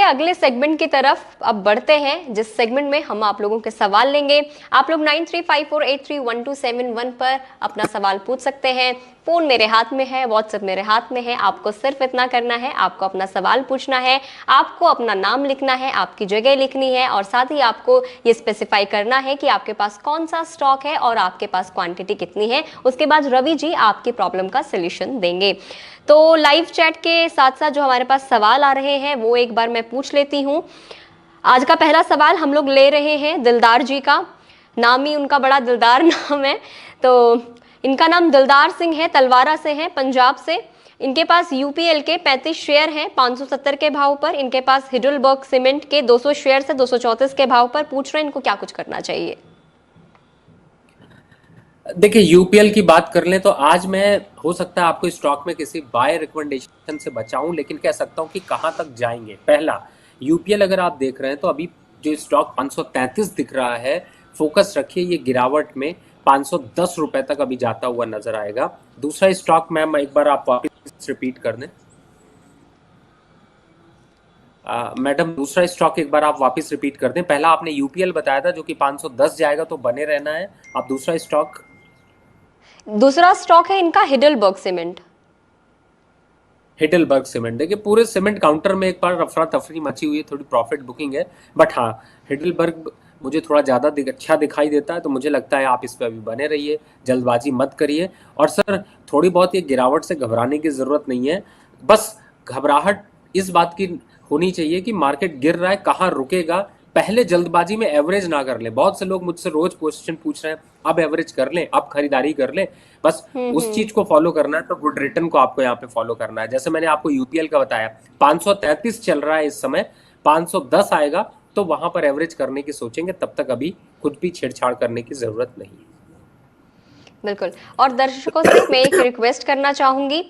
अगले सेगमेंट की तरफ अब बढ़ते हैं, जिस सेगमेंट में हम आप लोगों के सवाल लेंगे। आप लोग 9354831271 पर अपना सवाल पूछ सकते हैं। फोन मेरे हाथ में है, व्हाट्सएप मेरे हाथ में है। आपको सिर्फ इतना करना है, आपको अपना सवाल पूछना है, आपको अपना नाम लिखना है, आपकी जगह लिखनी है और साथ ही आपको ये स्पेसिफाई करना है कि आपके पास कौन सा स्टॉक है और आपके पास क्वांटिटी कितनी है। उसके बाद रवि जी आपकी प्रॉब्लम का सोल्यूशन देंगे। तो लाइव चैट के साथ साथ जो हमारे पास सवाल आ रहे हैं वो एक बार मैं पूछ लेती हूँ। आज का पहला सवाल हम लोग ले रहे हैं दिलदार जी का। नाम ही उनका बड़ा दिलदार नाम है। तो इनका नाम दिलदार सिंह है, तलवारा से है, पंजाब से। इनके पास यूपीएल के 35 शेयर हैं 570 के भाव पर। इनके पास हिडलबर्ग सीमेंट के 200 शेयर से 234 के भाव पर। पूछ रहे हैं इनको क्या कुछ करना चाहिए। देखिए, यूपीएल की बात कर लें तो आज मैं हो सकता है आपको स्टॉक में किसी बाय रिकमेंडेशन से बचाऊं, लेकिन कह सकता हूं कि कहां तक जाएंगे। पहला, यूपीएल अगर आप देख रहे हैं तो अभी जो स्टॉक 533 दिख रहा है, फोकस रखिए ये गिरावट में 510 रुपए तक अभी जाता हुआ नजर आएगा। दूसरा स्टॉक मैम एक बार आप वापस रिपीट कर दें। मैडम दूसरा स्टॉक एक बार आप वापस रिपीट कर दें। पहला आपने यूपीएल बताया था जो कि 510 जाएगा तो बने रहना है। आप दूसरा स्टॉक है इनका हिडलबर्ग सीमेंट। Heidelberg cement. देखिए, पूरे सीमेंट काउंटर में एक बार अफरा तफरी मची हुई है, थोड़ी प्रॉफिट बुकिंग है, बट हाँ हिडलबर्ग मुझे थोड़ा ज़्यादा अच्छा दिखाई देता है, तो मुझे लगता है आप इस पर अभी बने रहिए, जल्दबाजी मत करिए। और सर, थोड़ी बहुत ये गिरावट से घबराने की ज़रूरत नहीं है। बस घबराहट इस बात की होनी चाहिए कि मार्केट गिर रहा है, कहाँ रुकेगा। पहले जल्दबाजी में एवरेज ना कर लें। बहुत से लोग मुझसे रोज क्वेश्चन पूछ रहे हैं, अब एवरेज कर लें, अब खरीदारी कर लें। बस उस चीज को फॉलो करना है, तो गुड रिटर्न को आपको यहाँ पे फॉलो करना है। जैसे मैंने आपको यूपीएल का बताया, 533 चल रहा है इस समय, 510 आएगा तो वहां पर एवरेज करने की सोचेंगे। तब तक अभी कुछ भी छेड़छाड़ करने की जरूरत नहीं है। बिल्कुल। और दर्शकों से मैं एक रिक्वेस्ट करना चाहूंगी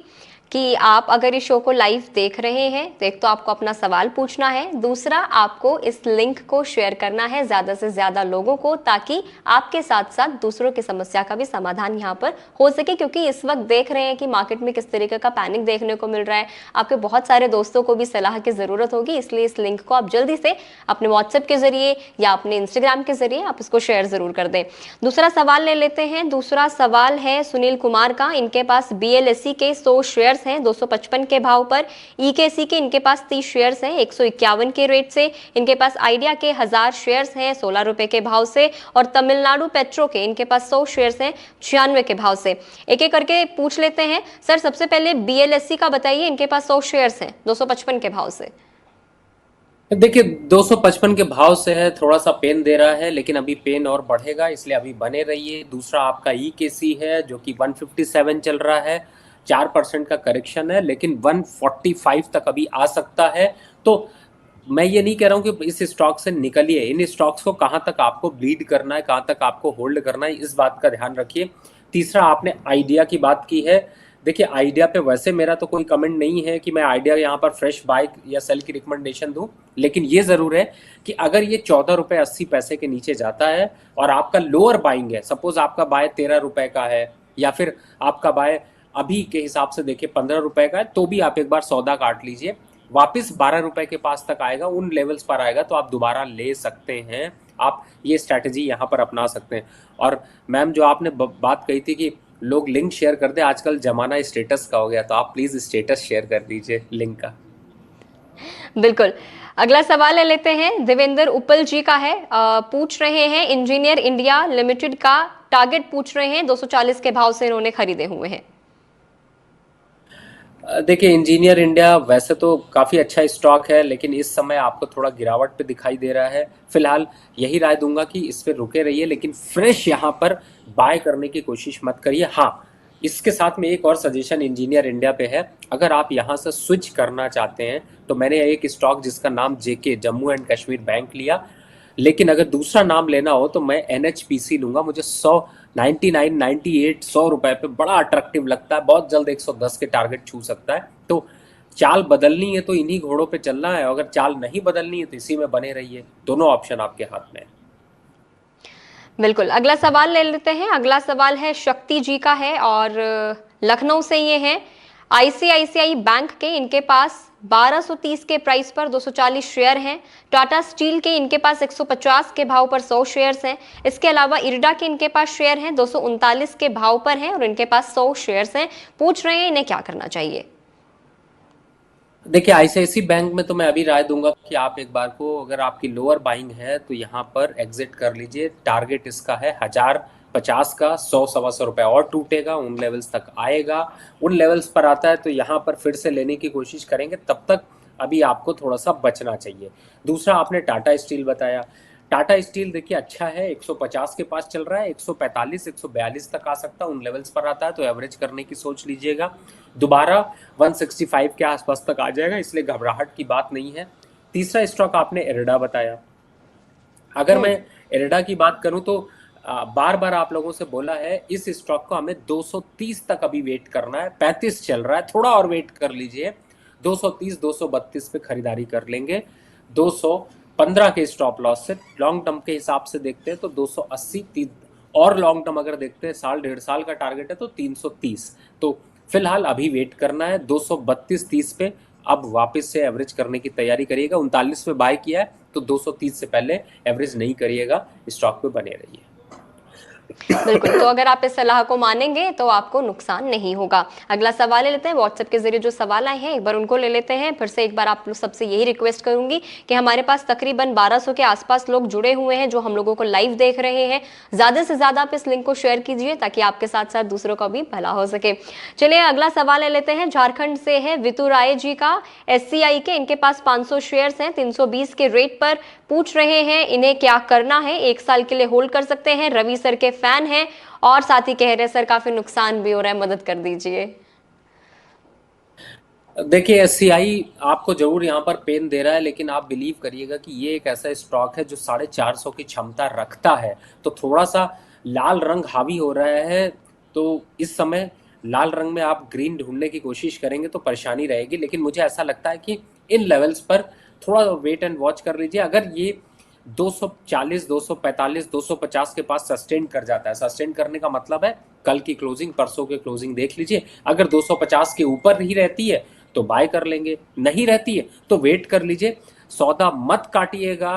कि आप अगर इस शो को लाइव देख रहे हैं तो एक तो आपको अपना सवाल पूछना है, दूसरा आपको इस लिंक को शेयर करना है ज़्यादा से ज़्यादा लोगों को, ताकि आपके साथ साथ दूसरों की समस्या का भी समाधान यहाँ पर हो सके। क्योंकि इस वक्त देख रहे हैं कि मार्केट में किस तरीके का पैनिक देखने को मिल रहा है। आपके बहुत सारे दोस्तों को भी सलाह की ज़रूरत होगी, इसलिए इस लिंक को आप जल्दी से अपने व्हाट्सएप के जरिए या अपने इंस्टाग्राम के जरिए आप इसको शेयर ज़रूर कर दें। दूसरा सवाल ले लेते हैं। दूसरा सवाल है सुनील कुमार का। इनके पास बीएलएससी के 100 शेयर हैं 255 के भाव पर। ईकेसी के इनके पास 30 शेयर्स हैं 151 के रेट से। इनके पास आइडिया के 1000 शेयर्स हैं 16 रुपए के भाव से। और तमिलनाडु पेट्रो के इनके पास 100 शेयर्स हैं 96 के भाव से। एक एक करके पूछ लेते हैं। सर, सबसे पहले बीएलएससी का बताइए। इनके पास 100 शेयर्स हैं 255 के भाव से। देखिए, 255 के भाव से है, थोड़ा सा पेन दे रहा है, लेकिन अभी पेन और बढ़ेगा, इसलिए अभी बने रहिए। दूसरा आपका ईकेसी है जो कि 157 चल रहा है, 4% का करेक्शन है, लेकिन 145 तक अभी आ सकता है। तो मैं ये नहीं कह रहा हूँ कि इस स्टॉक से निकलिए। इन स्टॉक्स को कहाँ तक आपको ब्लीड करना है, कहाँ तक आपको होल्ड करना है, इस बात का ध्यान रखिए। तीसरा, आपने आइडिया की बात की है। देखिए, आइडिया पे वैसे मेरा तो कोई कमेंट नहीं है कि मैं आइडिया यहाँ पर फ्रेश बाय या सेल की रिकमेंडेशन दूं, लेकिन ये ज़रूर है कि अगर ये 14 रुपये 80 पैसे के नीचे जाता है और आपका लोअर बाइंग है, सपोज आपका बाय 13 रुपये का है या फिर आपका बाय अभी के हिसाब से देखिए 15 रुपये का है, तो भी आप एक बार सौदा काट लीजिए। वापस 12 रुपये के पास तक आएगा, उन लेवल्स पर आएगा तो आप दोबारा ले सकते हैं। आप ये स्ट्रैटेजी यहाँ पर अपना सकते हैं। और मैम, जो आपने बात कही थी कि लोग लिंक शेयर कर दे, आजकल जमाना स्टेटस का हो गया, तो आप प्लीज स्टेटस शेयर कर दीजिए लिंक का। बिल्कुल। अगला सवाल ले लेते हैं। देवेंद्र उपल जी का है। पूछ रहे हैं इंजीनियर इंडिया लिमिटेड का टारगेट पूछ रहे हैं। 240 के भाव से इन्होंने खरीदे हुए हैं। देखिए, इंजीनियर इंडिया वैसे तो काफ़ी अच्छा स्टॉक है, लेकिन इस समय आपको थोड़ा गिरावट पे दिखाई दे रहा है। फिलहाल यही राय दूंगा कि इस पे रुके रहिए, लेकिन फ्रेश यहाँ पर बाय करने की कोशिश मत करिए। हाँ, इसके साथ में एक और सजेशन इंजीनियर इंडिया पे है। अगर आप यहाँ से स्विच करना चाहते हैं तो मैंने एक स्टॉक जिसका नाम जेके जम्मू एंड कश्मीर बैंक लिया, लेकिन अगर दूसरा नाम लेना हो तो मैं एनएचपीसी लूंगा। मुझे 199 98 100 रुपए पे बड़ा अट्रैक्टिव लगता है। बहुत जल्द 110 के टारगेट छू सकता है। तो चाल बदलनी है तो इन्हीं घोड़ों पे चलना है, अगर चाल नहीं बदलनी है तो इसी में बने रहिए। दोनों ऑप्शन आपके हाथ में है। बिल्कुल। अगला सवाल ले लेते हैं। अगला सवाल है शक्ति जी का है और लखनऊ से ये है। आईसीआईसीआई बैंक के इनके पास 1230 के प्राइस पर 240 शेयर हैं। टाटा स्टील के इनके पास 150 के भाव पर 100 शेयर्स हैं। इसके अलावा इरडा के इनके पास शेयर हैं 239 के भाव पर हैं और इनके पास 100 शेयर्स हैं। पूछ रहे हैं इन्हें क्या करना चाहिए। देखिए आईसीआईसी बैंक में तो मैं अभी राय दूंगा कि आप एक बार को, अगर आपकी लोअर बाइंग है तो यहाँ पर एग्जिट कर लीजिए। टारगेट इसका है 1050 का, 100-125 रुपए और टूटेगा, उन लेवल्स तक आएगा। उन लेवल्स पर आता है तो यहाँ पर फिर से लेने की कोशिश करेंगे, तब तक अभी आपको थोड़ा सा बचना चाहिए। दूसरा आपने टाटा स्टील बताया। टाटा स्टील देखिए अच्छा है, 150 के पास चल रहा है, 145 142 तक आ सकता है, उन लेवल्स पर आता है तो एवरेज करने की सोच लीजिएगा। दोबारा 165 के आसपास तक आ जाएगा, इसलिए घबराहट की बात नहीं है। तीसरा स्टॉक आपने इरडा बताया। अगर मैं इरडा की बात करूं तो बार बार आप लोगों से बोला है इस स्टॉक को हमें 230 तक अभी वेट करना है। 35 चल रहा है, थोड़ा और वेट कर लीजिए। 230 232 पे खरीदारी कर लेंगे। 215 के स्टॉप लॉस से लॉन्ग टर्म के हिसाब से देखते हैं तो 280, और लॉन्ग टर्म अगर देखते हैं साल 1.5 साल का टारगेट है तो 330। तो फिलहाल अभी वेट करना है 232-30 पे। अब वापस से एवरेज करने की तैयारी करिएगा। 39 पे बाय किया है तो 230 से पहले एवरेज नहीं करिएगा, स्टॉक पे बने रहिए। बिल्कुल, तो अगर आप इस सलाह को मानेंगे तो आपको नुकसान नहीं होगा। अगला सवाल ले लेते हैं। व्हाट्सएप के जरिए जो सवाल आए हैं एक बार उनको ले लेते हैं। फिर से एक बार आप लोग सबसे यही रिक्वेस्ट करूंगी कि हमारे पास तकरीबन 1200 के आसपास लोग जुड़े हुए हैं जो हम लोगों को लाइव देख रहे हैं। ज्यादा से ज्यादा आप इस लिंक को शेयर कीजिए ताकि आपके साथ साथ दूसरों का भी भला हो सके। चलिए अगला सवाल ले लेते हैं। झारखंड से है वितु राय जी का, एससीआई के इनके पास 500 शेयर्स हैं 320 के रेट पर। पूछ रहे हैं इन्हें क्या करना है, 1 साल के लिए होल्ड कर सकते हैं। रवि सर के फैन हैं और साथ ही कह रहे हैं सर काफी नुकसान भी हो रहा है, मदद कर दीजिए। देखिए एससीआई आपको जरूर यहाँ पर पेन दे रहा है, लेकिन आप बिलीव करिएगा कि ये एक ऐसा स्टॉक है जो 450 की क्षमता रखता है। तो थोड़ा सा लाल रंग हावी हो रहा है, तो इस समय लाल रंग में आप ग्रीन ढूंढने की कोशिश करेंगे तो परेशानी रहेगी। लेकिन मुझे ऐसा लगता है कि इन लेवल्स पर थोड़ा वेट एंड वॉच कर लीजिए। अगर ये 240 245 250 के पास सस्टेन कर जाता है, सस्टेन करने का मतलब है कल की क्लोजिंग परसों के क्लोजिंग देख लीजिए, अगर 250 के ऊपर ही रहती है तो बाय कर लेंगे, नहीं रहती है तो वेट कर लीजिए। सौदा मत काटिएगा।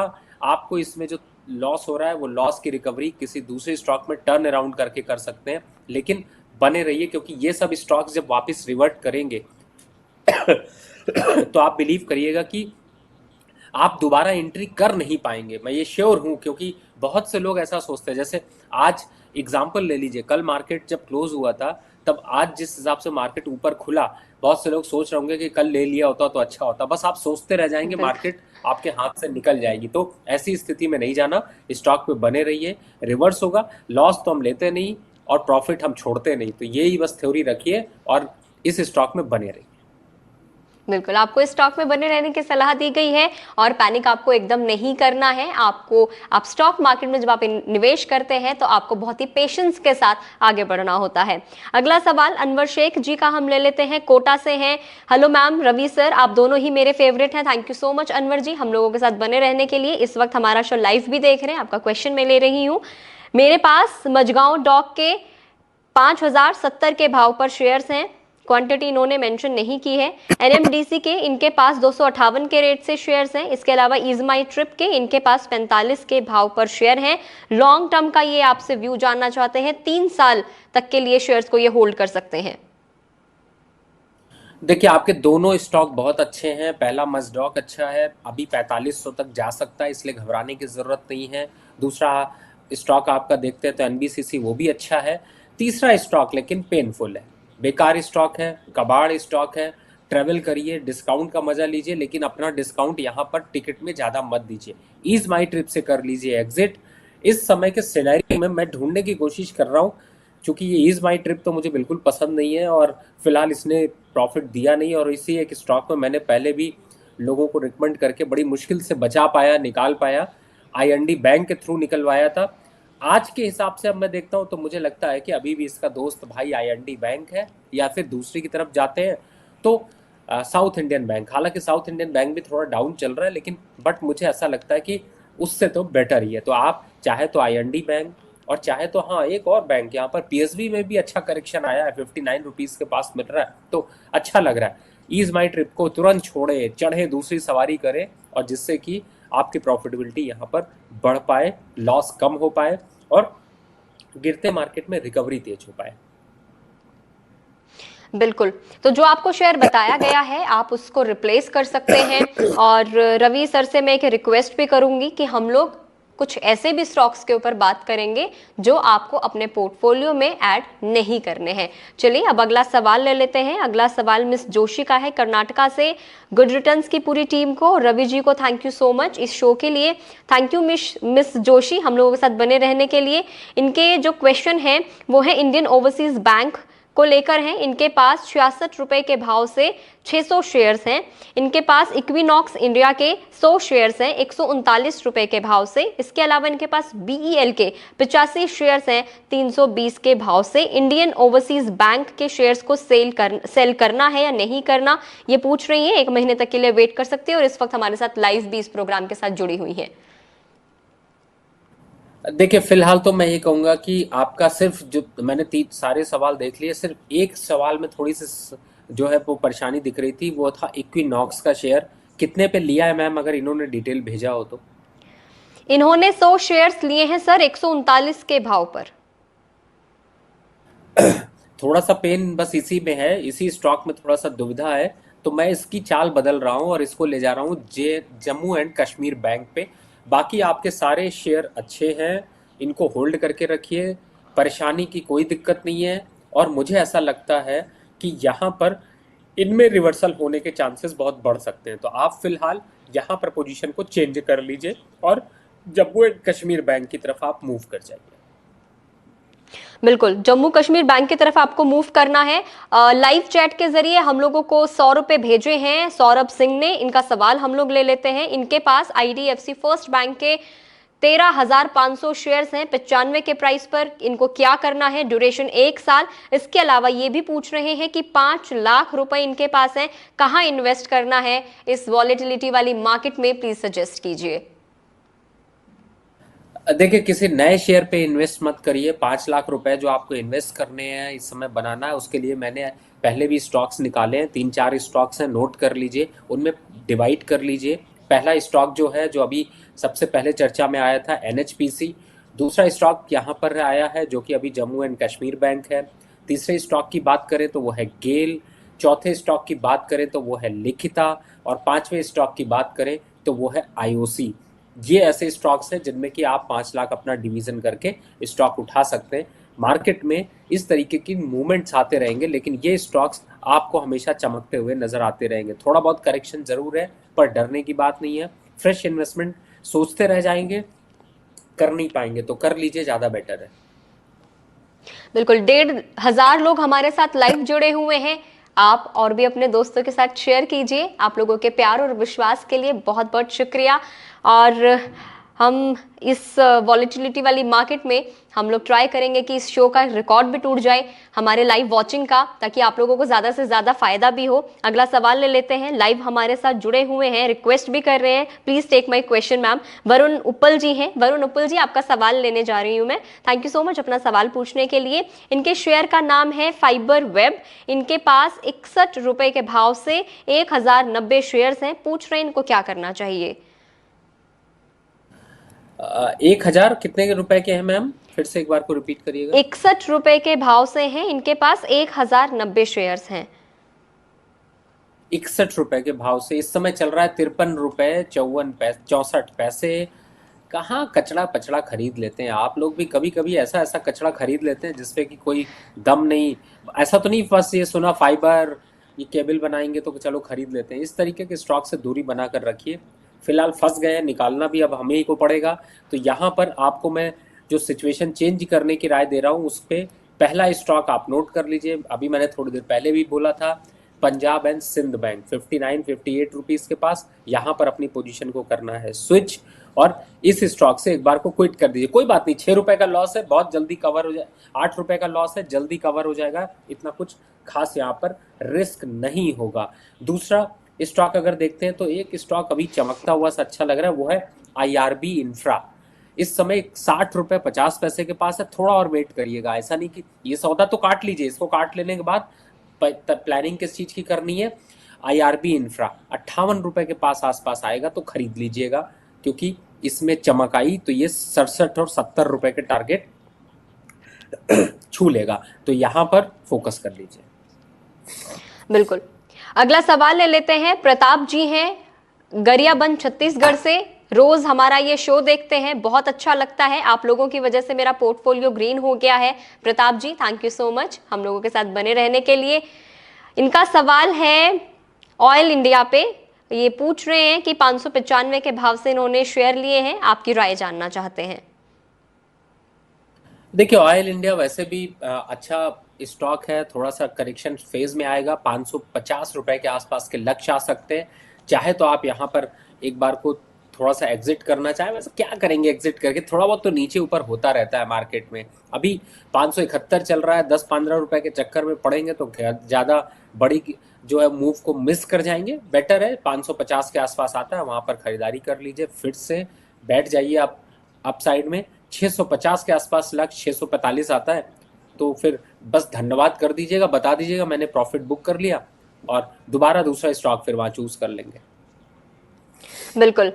आपको इसमें जो लॉस हो रहा है वो लॉस की रिकवरी किसी दूसरे स्टॉक में टर्न अराउंड करके कर सकते हैं, लेकिन बने रहिए क्योंकि ये सब स्टॉक्स जब वापस रिवर्ट करेंगे तो आप बिलीव करिएगा कि आप दोबारा एंट्री कर नहीं पाएंगे, मैं ये श्योर हूं। क्योंकि बहुत से लोग ऐसा सोचते हैं, जैसे आज एग्जाम्पल ले लीजिए, कल मार्केट जब क्लोज हुआ था तब आज जिस हिसाब से मार्केट ऊपर खुला, बहुत से लोग सोच रहे होंगे कि कल ले लिया होता तो अच्छा होता। बस आप सोचते रह जाएंगे, मार्केट आपके हाथ से निकल जाएगी। तो ऐसी स्थिति में नहीं जाना, स्टॉक पे बने रहिए। रिवर्स होगा, लॉस तो हम लेते नहीं और प्रॉफिट हम छोड़ते नहीं। तो यही बस थ्योरी रखिए और इस स्टॉक में बने रहिए। बिल्कुल, आपको इस स्टॉक में बने रहने की सलाह दी गई है और पैनिक आपको एकदम नहीं करना है। आप स्टॉक मार्केट में जब आप निवेश करते हैं तो आपको बहुत ही पेशेंस के साथ आगे बढ़ना होता है। अगला सवाल अनवर शेख जी का हम ले लेते हैं, कोटा से हैं। हेलो मैम, रवि सर, आप दोनों ही मेरे फेवरेट हैं। Thank you so much Anwar ji हम लोगों के साथ बने रहने के लिए। इस वक्त हमारा शो लाइव भी देख रहे हैं, आपका क्वेश्चन मैं ले रही हूँ। मेरे पास मजगांव डॉक के 5070 के भाव पर शेयर्स हैं। क्वांटिटी इन्होंने मेंशन नहीं की है। एनएमडीसी के इनके पास 258 के रेट से शेयर्स हैं। इसके अलावा इजमाई ट्रिप के इनके पास 45 के भाव पर शेयर हैं। लॉन्ग टर्म का ये आपसे व्यू जानना चाहते हैं, 3 साल तक के लिए शेयर्स को ये होल्ड कर सकते हैं। देखिए आपके दोनों स्टॉक बहुत अच्छे हैं। पहला मजडॉक अच्छा है, अभी 4500 तक जा सकता है, इसलिए घबराने की ज़रूरत नहीं है। दूसरा स्टॉक आपका देखते हैं तो एनबीसीसी, वो भी अच्छा है। तीसरा स्टॉक लेकिन पेनफुल है, बेकार स्टॉक है, कबाड़ स्टॉक है। ट्रेवल करिए, डिस्काउंट का मजा लीजिए, लेकिन अपना डिस्काउंट यहाँ पर टिकट में ज़्यादा मत दीजिए। ईज माई ट्रिप से कर लीजिए एग्जिट। इस समय के सिनेरियो में मैं ढूंढने की कोशिश कर रहा हूँ, क्योंकि ये ईज माई ट्रिप तो मुझे बिल्कुल पसंद नहीं है और फिलहाल इसने प्रॉफिट दिया नहीं। और इसी एक स्टॉक में मैंने पहले भी लोगों को रिकमेंड करके बड़ी मुश्किल से बचा पाया, निकाल पाया, आईएनडी बैंक के थ्रू निकलवाया था। आज के हिसाब से अब मैं देखता हूँ तो मुझे लगता है कि अभी भी इसका दोस्त भाई आईएनडी बैंक है, या फिर दूसरी की तरफ जाते हैं तो साउथ इंडियन बैंक। हालांकि साउथ इंडियन बैंक भी थोड़ा डाउन चल रहा है, लेकिन बट मुझे ऐसा लगता है कि उससे तो बेटर ही है। तो आप चाहे तो आईएनडी बैंक और चाहे तो हाँ, एक और बैंक यहाँ पर पीएसबी में भी अच्छा करेक्शन आया है, 59 रुपीज के पास मिल रहा है, तो अच्छा लग रहा है। ईज माई ट्रिप को तुरंत छोड़े, चढ़े, दूसरी सवारी करें, और जिससे कि आपकी प्रॉफिटेबिलिटी यहाँ पर बढ़ पाए, लॉस कम हो पाए और गिरते मार्केट में रिकवरी तेज हो पाए। बिल्कुल। तो जो आपको शेयर बताया गया है आप उसको रिप्लेस कर सकते हैं। और रवि सर से मैं एक रिक्वेस्ट भी करूंगी कि हम लोग कुछ ऐसे भी स्टॉक्स के ऊपर बात करेंगे जो आपको अपने पोर्टफोलियो में ऐड नहीं करने हैं। चलिए अब अगला सवाल ले लेते हैं। अगला सवाल मिस जोशी का है कर्नाटका से। गुड रिटर्न्स की पूरी टीम को, रवि जी को थैंक यू सो मच इस शो के लिए। थैंक यू मिस जोशी हम लोगों के साथ बने रहने के लिए। इनके जो क्वेश्चन है वो है इंडियन ओवरसीज बैंक को लेकर हैं। इनके पास 66 रुपए के भाव से 600 शेयर्स हैं। इनके पास इक्विनॉक्स इंडिया के 100 शेयर्स हैं 139 रुपए के भाव से। इसके अलावा इनके पास बीईएल के 85 शेयर्स हैं 320 के भाव से। इंडियन ओवरसीज बैंक के शेयर्स को सेल करना है या नहीं करना ये पूछ रही हैं। 1 महीने तक के लिए वेट कर सकते हैं और इस वक्त हमारे साथ लाइव भी इस प्रोग्राम के साथ जुड़ी हुई है। देखिए, फिलहाल तो मैं ये कहूंगा कि आपका सिर्फ जो मैंने सारे सवाल देख लिए, सिर्फ एक सवाल में थोड़ी सी जो है वो परेशानी दिख रही थी, वो था इक्विनॉक्स का शेयर कितने पे लिया है मैम, अगर इन्होंने डिटेल भेजा हो तो। इन्होंने 100 शेयर्स लिए हैं सर 139 के भाव पर। थोड़ा सा पेन बस इसी में है, इसी स्टॉक में थोड़ा सा दुविधा है, तो मैं इसकी चाल बदल रहा हूँ और इसको ले जा रहा हूँ जम्मू एंड कश्मीर बैंक पे। बाकी आपके सारे शेयर अच्छे हैं, इनको होल्ड करके रखिए, परेशानी की कोई दिक्कत नहीं है। और मुझे ऐसा लगता है कि यहाँ पर इनमें रिवर्सल होने के चांसेस बहुत बढ़ सकते हैं, तो आप फिलहाल यहाँ पर पोजीशन को चेंज कर लीजिए और जम्मू एंड कश्मीर बैंक की तरफ आप मूव कर जाइए। बिल्कुल, जम्मू कश्मीर बैंक की तरफ आपको मूव करना है। लाइव चैट के जरिए हम लोगों को 100 रुपए भेजे हैं सौरभ सिंह ने। इनका सवाल हम लोग ले लेते हैं। इनके पास आईडीएफसी फर्स्ट बैंक के 13,500 शेयर्स हैं 95 के प्राइस पर। इनको क्या करना है, ड्यूरेशन 1 साल। इसके अलावा ये भी पूछ रहे हैं कि 5 लाख रुपए इनके पास हैं, कहां इन्वेस्ट करना है इस वॉलेटिलिटी वाली मार्केट में, प्लीज सजेस्ट कीजिए। देखिए, किसी नए शेयर पे इन्वेस्ट मत करिए। 5 लाख रुपए जो आपको इन्वेस्ट करने हैं, इस समय बनाना है, उसके लिए मैंने पहले भी स्टॉक्स निकाले हैं, 3-4 स्टॉक्स हैं, नोट कर लीजिए, उनमें डिवाइड कर लीजिए। पहला स्टॉक जो है, जो अभी सबसे पहले चर्चा में आया था, एनएचपीसी। दूसरा स्टॉक यहाँ पर आया है जो कि अभी जम्मू एंड कश्मीर बैंक है। तीसरे स्टॉक की बात करें तो वो है गेल। चौथे स्टॉक की बात करें तो वो है लिखिता। और 5वें स्टॉक की बात करें तो वो है आईओसी। ये ऐसे स्टॉक्स हैं जिनमें कि आप 5 लाख अपना डिवीजन करके स्टॉक उठा सकते हैं। मार्केट में इस तरीके की मूवमेंट्स आते रहेंगे, लेकिन ये स्टॉक्स आपको हमेशा चमकते हुए नजर आते रहेंगे। थोड़ा बहुत करेक्शन जरूर है, पर डरने की बात नहीं है। फ्रेश इन्वेस्टमेंट सोचते रह जाएंगे, कर नहीं पाएंगे तो कर लीजिए, ज़्यादा बेटर है। बिल्कुल, 1,500 लोग हमारे साथ लाइव जुड़े हुए हैं। आप और भी अपने दोस्तों के साथ शेयर कीजिए। आप लोगों के प्यार और विश्वास के लिए बहुत बहुत शुक्रिया। और हम इस वॉलेटिलिटी वाली मार्केट में हम लोग ट्राई करेंगे कि इस शो का रिकॉर्ड भी टूट जाए हमारे लाइव वॉचिंग का, ताकि आप लोगों को ज़्यादा से ज़्यादा फायदा भी हो। अगला सवाल ले लेते हैं। लाइव हमारे साथ जुड़े हुए हैं, रिक्वेस्ट भी कर रहे हैं, please take my question ma'am. Varun Uppal ji हैं। वरुण उपल जी, आपका सवाल लेने जा रही हूँ मैं। थैंक यू सो मच अपना सवाल पूछने के लिए। इनके शेयर का नाम है फाइबर वेब। इनके पास 61 रुपए के भाव से 1090 शेयर्स हैं। पूछ रहे हैं इनको क्या करना चाहिए। 1000 कितने के रुपए के हैं मैम, फिर से एक बार को रिपीट करिएगा। 61 रुपए के भाव से हैं। इनके पास 1090 शेयर्स हैं। 61 रुपए के भाव से इस समय चल रहा है 53 रुपए 64 पैसे। कहाँ कचड़ा पचड़ा खरीद लेते हैं आप लोग भी, कभी कभी ऐसा ऐसा कचड़ा खरीद लेते हैं जिसपे कि कोई दम नहीं। ऐसा तो नहीं बस ये सुना फाइबर, ये केबल बनाएंगे तो चलो खरीद लेते हैं। इस तरीके के स्टॉक से दूरी बना कर रखिए। फिलहाल फंस गए हैं, निकालना भी अब हमें ही को पड़ेगा। तो यहाँ पर आपको मैं जो सिचुएशन चेंज करने की राय दे रहा हूँ, उस पर पहला स्टॉक आप नोट कर लीजिए। अभी मैंने थोड़ी देर पहले भी बोला था, Punjab and Sind bank 59-58 rupees के पास, यहाँ पर अपनी पोजीशन को करना है स्विच। और इस स्टॉक से एक बार को क्विट कर दीजिए। कोई बात नहीं, 6 रुपए का लॉस है, बहुत जल्दी कवर हो जाए। 8 रुपए का लॉस है, जल्दी कवर हो जाएगा। इतना कुछ खास यहाँ पर रिस्क नहीं होगा। दूसरा स्टॉक अगर देखते हैं तो एक स्टॉक अभी चमकता हुआ सा अच्छा लग रहा है, वो है आईआरबी इंफ्रा। इस समय 60 रुपए 50 पैसे के पास है, थोड़ा और वेट करिएगा। ऐसा नहीं कि ये सौदा तो काट लीजिए, इसको काट लेने के बाद प्लानिंग किस चीज की करनी है। IRB इंफ्रा 58 रुपए के पास आसपास आएगा तो खरीद लीजिएगा, क्योंकि इसमें चमक आई तो ये 67 और 70 रुपए के टारगेट छू लेगा, तो यहां पर फोकस कर लीजिए। बिल्कुल। अगला सवाल ले लेते हैं। प्रताप जी हैं गरियाबंद छत्तीसगढ़ से। रोज हमारा ये शो देखते हैं, बहुत अच्छा लगता है। आप लोगों की वजह से मेरा पोर्टफोलियो ग्रीन हो गया है। प्रताप जी, थैंक यू सो मच हम लोगों के साथ बने रहने के लिए। इनका सवाल है ऑयल इंडिया पे। ये पूछ रहे हैं कि 595 के भाव से इन्होंने शेयर लिए हैं, आपकी राय जानना चाहते हैं। देखिए, ऑयल इंडिया वैसे भी अच्छा स्टॉक है, थोड़ा सा करेक्शन फेज में आएगा। 550 रुपए के आसपास के लक्ष्य आ सकते हैं। चाहे तो आप यहाँ पर एक बार को थोड़ा सा एग्जिट करना चाहें। वैसे क्या करेंगे एग्जिट करके, थोड़ा बहुत तो नीचे ऊपर होता रहता है मार्केट में। अभी 571 चल रहा है, 10-15 रुपए के चक्कर में पड़ेंगे तो ज़्यादा बड़ी जो है मूव को मिस कर जाएंगे। बेटर है 550 के आसपास आता है, वहाँ पर खरीदारी कर लीजिए, फिर से बैठ जाइए आप अपसाइड में। 650 के आसपास लक्ष्य, 645 आता है तो फिर बस धन्यवाद कर दीजिएगा, बता दीजिएगा मैंने प्रॉफिट बुक कर लिया, और दोबारा दूसरा स्टॉक फिर वहां चूज कर लेंगे। बिल्कुल।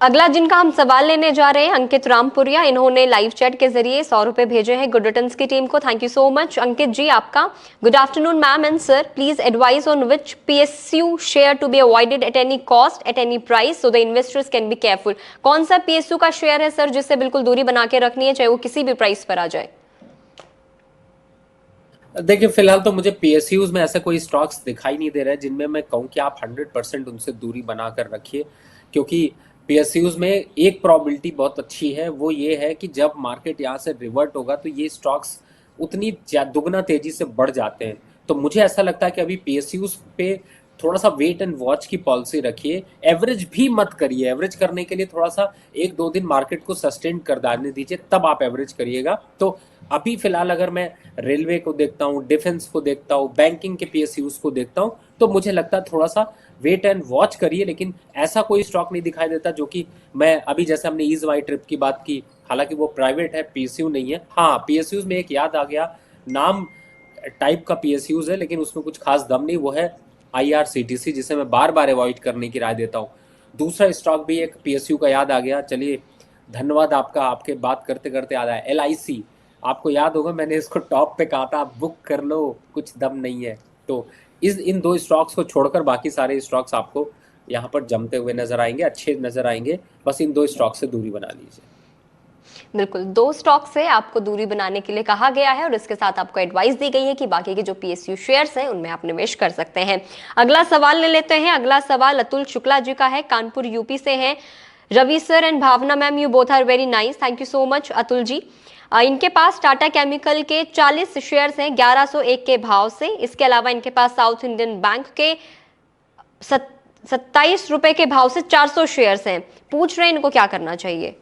अगला जिनका हम सवाल लेने जा रहे हैं, अंकित रामपुरिया। इन्होंने लाइव चैट के जरिए 100 रुपए भेजे हैं गुड रिटर्न्स की टीम को। Thank you so much Ankit ji आपका। Good afternoon ma'am and sir, please advise on which PSU share to be avoided at any cost at any price so the investors can be careful. कौन सा PSU का share है sir जिससे बिल्कुल दूरी बना के रखनी है, चाहे वो किसी भी प्राइस पर आ जाए? देखिए, फिलहाल तो मुझे PSUs में ऐसे कोई स्टॉक्स दिखाई नहीं दे रहे जिनमें मैं कहूँ कि आप 100% उनसे दूरी बनाकर रखिए, क्योंकि PSUs में एक प्रॉबिलिटी बहुत अच्छी है, वो ये है कि जब मार्केट यहाँ से रिवर्ट होगा तो ये स्टॉक्स उतनी दुगना तेजी से बढ़ जाते हैं। तो मुझे ऐसा लगता है कि अभी PSUs पे थोड़ा सा वेट एंड वॉच की पॉलिसी रखिए। एवरेज भी मत करिए, एवरेज करने के लिए थोड़ा सा 1-2 दिन मार्केट को सस्टेन कर डालने दीजिए, तब आप एवरेज करिएगा। तो अभी फिलहाल अगर मैं रेलवे को देखता हूँ, डिफेंस को देखता हूँ, बैंकिंग के PSUs को देखता हूँ, तो मुझे लगता है थोड़ा सा वेट एंड वॉच करिए। लेकिन ऐसा कोई स्टॉक नहीं दिखाई देता जो कि मैं अभी, जैसे हमने ईज माई ट्रिप की बात की, हालांकि वो प्राइवेट है, PSU नहीं है। हाँ, PSUs में एक याद आ गया, नाम टाइप का PSUs है लेकिन उसमें कुछ खास दम नहीं, वो है IRCTC, जिसे मैं बार बार अवॉइड करने की राय देता हूँ। दूसरा स्टॉक भी एक PSU का याद आ गया, चलिए धन्यवाद आपका, आपके बात करते करते याद आया, LIC। आपको याद होगा मैंने इसको टॉप पे कहा था, आप बुक कर लो, कुछ दम नहीं है। तो इन 2 स्टॉक्स को छोड़कर बाकी सारे स्टॉक्स आपको यहाँ पर जमते हुए नजर आएंगे, अच्छे नजर आएंगे। बस इन 2 स्टॉक से दूरी बना लीजिए। बिल्कुल, 2 स्टॉक से आपको दूरी बनाने के लिए कहा गया है और इसके साथ आपको एडवाइस दी गई है कि बाकी के जो PSU शेयर्स हैं उनमें आप निवेश कर सकते हैं। अगला सवाल ले लेते हैं। अगला सवाल अतुल शुक्ला जी का है, कानपुर UP से हैं। Ravi sir and Bhavna ma'am, you both are very nice, thank you so much Atul ji. इनके पास टाटा केमिकल के 40 शेयर्स हैं 1101 के भाव से। इसके अलावा इनके पास साउथ इंडियन बैंक के 27 रुपए के भाव से 400 शेयर्स हैं। पूछ रहे हैं इनको क्या करना चाहिए?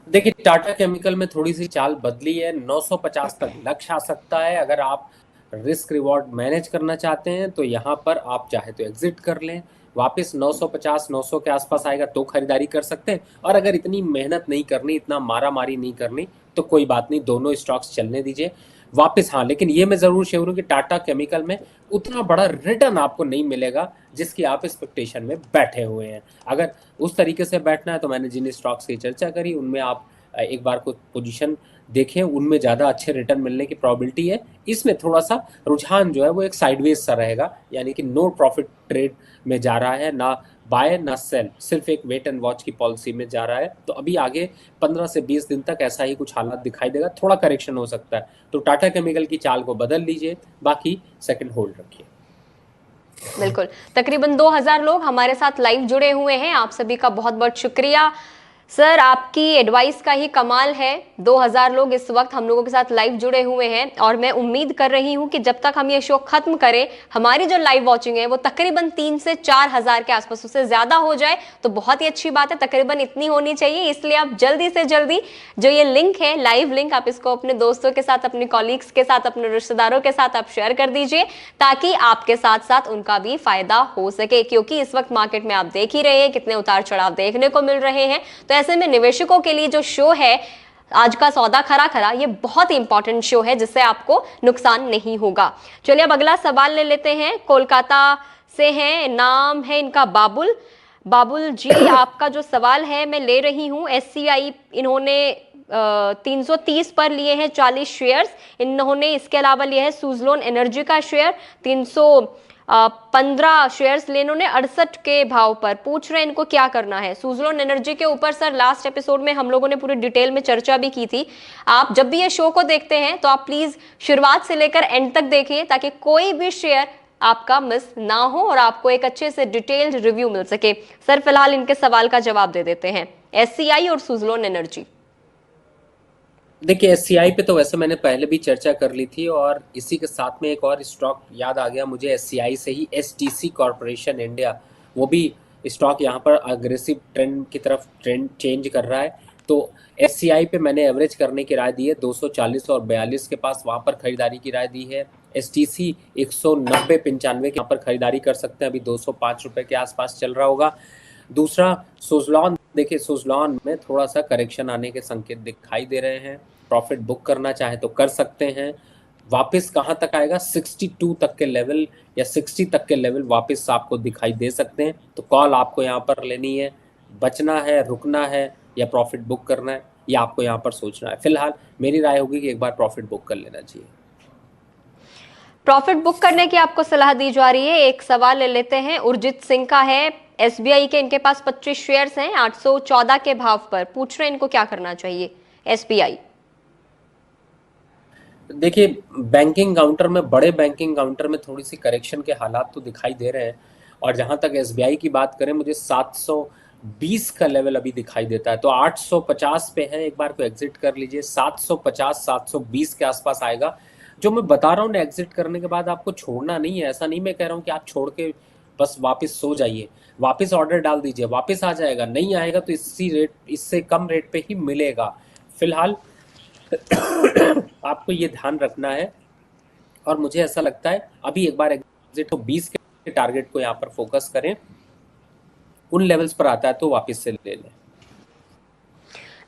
देखिए, टाटा केमिकल में थोड़ी सी चाल बदली है, 950 तक लक्ष्य आ सकता है। अगर आप रिस्क रिवॉर्ड मैनेज करना चाहते हैं तो यहाँ पर आप चाहे तो एग्जिट कर लें, वापस 950-900 के आसपास आएगा तो खरीदारी कर सकते हैं। और अगर इतनी मेहनत नहीं करनी, इतना मारा मारी नहीं करनी, तो कोई बात नहीं, दोनों स्टॉक्स चलने दीजिए वापस। हाँ, लेकिन ये मैं जरूर श्योर हूँ कि टाटा केमिकल में उतना बड़ा रिटर्न आपको नहीं मिलेगा जिसकी आप एक्सपेक्टेशन में बैठे हुए हैं। अगर उस तरीके से बैठना है तो मैंने जिन स्टॉक्स की चर्चा करी उनमें आप एक बार को पोजीशन देखें, उनमें ज़्यादा अच्छे रिटर्न मिलने की प्रॉबिलिटी है। इसमें थोड़ा सा रुझान जो है वो एक साइडवेज सा रहेगा, यानी कि नो प्रॉफिट ट्रेड में जा रहा है, ना बाय ना सेल, सिर्फ एक वेट एंड वॉच की पॉलिसी में जा रहा है। तो अभी आगे 15 से 20 दिन तक ऐसा ही कुछ हालात दिखाई देगा, थोड़ा करेक्शन हो सकता है। तो टाटा केमिकल की चाल को बदल लीजिए, बाकी सेकंड होल्ड रखिए। बिल्कुल, तकरीबन 2000 लोग हमारे साथ लाइव जुड़े हुए हैं। आप सभी का बहुत बहुत शुक्रिया सर, आपकी एडवाइस का ही कमाल है। 2000 लोग इस वक्त हम लोगों के साथ लाइव जुड़े हुए हैं और मैं उम्मीद कर रही हूं कि जब तक हम ये शो खत्म करें, हमारी जो लाइव वॉचिंग है वो तकरीबन 3 से 4 हजार के आसपास, उससे ज्यादा हो जाए तो बहुत ही अच्छी बात है। तकरीबन इतनी होनी चाहिए, इसलिए आप जल्दी से जल्दी जो ये लिंक है, लाइव लिंक, आप इसको अपने दोस्तों के साथ, अपने कॉलीग्स के साथ, अपने रिश्तेदारों के साथ आप शेयर कर दीजिए, ताकि आपके साथ साथ उनका भी फायदा हो सके। क्योंकि इस वक्त मार्केट में आप देख ही रहे हैं कितने उतार चढ़ाव देखने को मिल रहे हैं। तो ऐसे में निवेशकों के लिए जो शो है आज का सौदा खरा खरा, ये बहुत ही इंपॉर्टेंट शो है जिससे आपको नुकसान नहीं होगा। चलिए अब अगला सवाल ले लेते हैं। कोलकाता से हैं, नाम है इनका बाबुल। बाबुल जी, आपका जो सवाल है मैं ले रही हूँ। एससीआई इन्होंने 330 पर लिए हैं 40 शेयर्स। इन्होंने इसके अलावा लिया है सुजलोन एनर्जी का शेयर 315 शेयर्स लिए इन्होंने 68 के भाव पर। पूछ रहे हैं इनको क्या करना है। सुजलोन एनर्जी के ऊपर सर लास्ट एपिसोड में हम लोगों ने पूरी डिटेल में चर्चा भी की थी। आप जब भी ये शो को देखते हैं तो आप प्लीज शुरुआत से लेकर एंड तक देखिए ताकि कोई भी शेयर आपका मिस ना हो और आपको एक अच्छे से डिटेल्ड रिव्यू मिल सके। सर फिलहाल इनके सवाल का जवाब दे देते हैं, एससीआई और सुजलोन एनर्जी। देखिए एससीआई पे तो वैसे मैंने पहले भी चर्चा कर ली थी, और इसी के साथ में एक और स्टॉक याद आ गया मुझे एससीआई से ही, एसटीसी कॉरपोरेशन इंडिया। वो भी स्टॉक यहाँ पर अग्रेसिव ट्रेंड की तरफ ट्रेंड चेंज कर रहा है। तो एससीआई पे मैंने एवरेज करने की राय दी है 240 और 42 के पास, वहाँ पर खरीदारी की राय दी है। एसटीसी 190-95 के यहाँ पर खरीदारी कर सकते हैं, अभी 205 रुपये के आसपास चल रहा होगा। दूसरा सुजलॉन, देखिए सुजलॉन में थोड़ा सा करेक्शन आने के संकेत दिखाई दे रहे हैं। प्रॉफिट बुक करना चाहे तो कर सकते हैं। वापस कहाँ तक आएगा, 62 तक के लेवल या 60 तक के लेवल वापस आपको दिखाई दे सकते हैं। तो कॉल आपको यहाँ पर लेनी है, बचना है, रुकना है या प्रॉफिट बुक करना है, या आपको यहाँ पर सोचना है। फिलहाल मेरी राय होगी कि एक बार प्रॉफिट बुक कर लेना चाहिए। प्रॉफिट बुक करने की आपको सलाह दी जा रही है। एक सवाल ले लेते हैं, उर्जित सिंह का है। एसबीआई के इनके पास 25 शेयर्स हैं 814 के भाव पर। पूछ रहे हैं इनको क्या करना चाहिए। एसबीआई, देखिए बैंकिंग काउंटर में, बड़े बैंकिंग काउंटर में थोड़ी सी करेक्शन के हालात तो दिखाई दे रहे हैं। और जहां तक एसबीआई की बात करें, मुझे 720 का लेवल अभी दिखाई देता है। तो 850 पे है, एक बार को एग्जिट कर लीजिए। 750 720 के आसपास आएगा। जो मैं बता रहा हूँ ना, एग्जिट करने के बाद आपको छोड़ना नहीं है। ऐसा नहीं मैं कह रहा हूँ कि आप छोड़ के बस वापस सो जाइए, वापस ऑर्डर डाल दीजिए, वापस आ जाएगा। नहीं आएगा तो इसी रेट, इससे कम रेट पे ही मिलेगा। फिलहाल आपको ये ध्यान रखना है। और मुझे ऐसा लगता है अभी एक बार एग्जिट तो 20 के टारगेट को यहाँ पर फोकस करें। उन लेवल्स पर आता है तो वापस से ले लें।